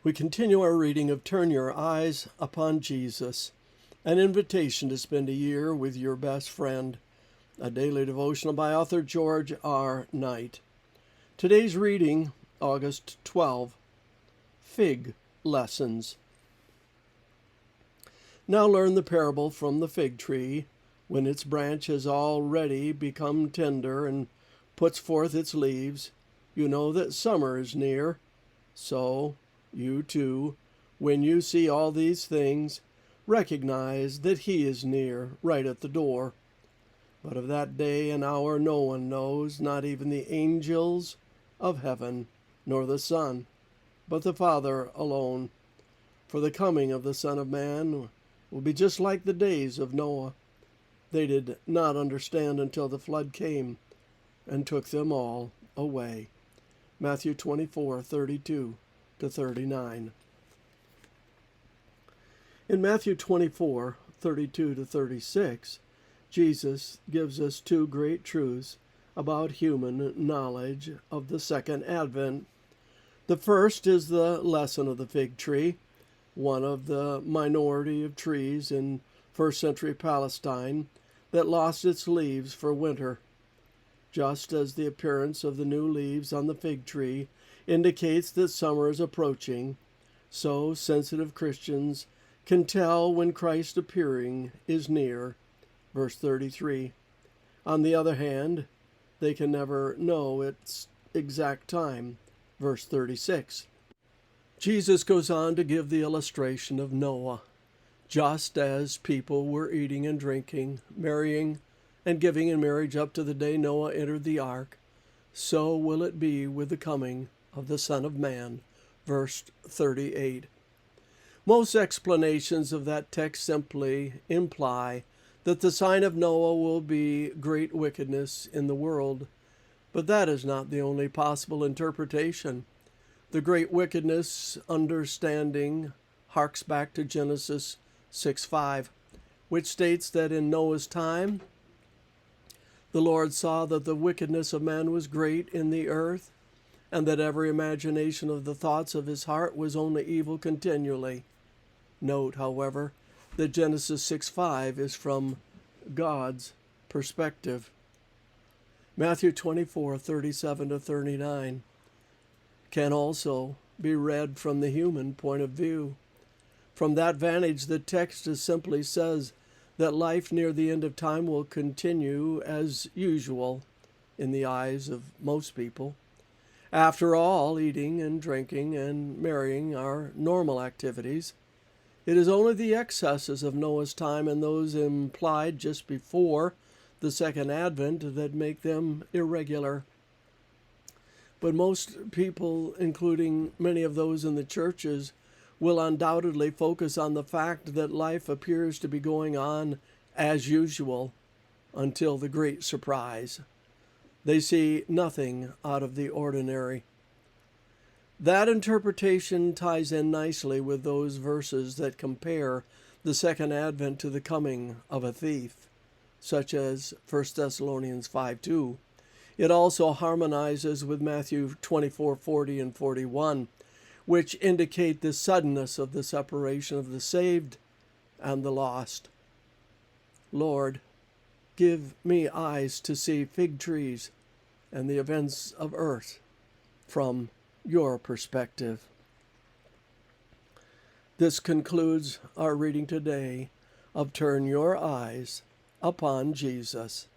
We continue our reading of Turn Your Eyes Upon Jesus, an invitation to spend a year with your best friend, a daily devotional by author George R. Knight. Today's reading, August 12, Fig Lessons. Now learn the parable from the fig tree. When its branch has already become tender and puts forth its leaves, you know that summer is near. So, you too, when you see all these things, recognize that He is near, right at the door. But of that day and hour no one knows, not even the angels of heaven, nor the Son, but the Father alone. For the coming of the Son of Man will be just like the days of Noah. They did not understand until the flood came and took them all away. Matthew 24:32-39. In Matthew 24:32-36, Jesus gives us two great truths about human knowledge of the second advent. The first is the lesson of the fig tree, one of the minority of trees in first century Palestine that lost its leaves for winter. Just as the appearance of the new leaves on the fig tree indicates that summer is approaching, so sensitive Christians can tell when Christ's appearing is near. Verse 33. On the other hand, they can never know its exact time. Verse 36. Jesus goes on to give the illustration of Noah. Just as people were eating and drinking, marrying and giving in marriage up to the day Noah entered the ark, so will it be with the coming of the Son of Man. Verse 38. Most explanations of that text simply imply that the sign of Noah will be great wickedness in the world, but that is not the only possible interpretation. The great wickedness understanding harks back to Genesis 6:5, which states that in Noah's time, the Lord saw that the wickedness of man was great in the earth, and that every imagination of the thoughts of his heart was only evil continually. Note, however, that Genesis 6:5 is from God's perspective. Matthew 24:37-39 can also be read from the human point of view. From that vantage, the text simply says that life near the end of time will continue as usual in the eyes of most people. After all, eating and drinking and marrying are normal activities. It is only the excesses of Noah's time and those implied just before the second advent that make them irregular. But most people, including many of those in the churches, will undoubtedly focus on the fact that life appears to be going on as usual until the great surprise. They see nothing out of the ordinary. That interpretation ties in nicely with those verses that compare the second advent to the coming of a thief, such as 1 Thessalonians 5:2. It also harmonizes with Matthew 24:40 and 41, which indicate the suddenness of the separation of the saved and the lost. Lord, give me eyes to see fig trees and the events of earth from your perspective. This concludes our reading today of Turn Your Eyes Upon Jesus.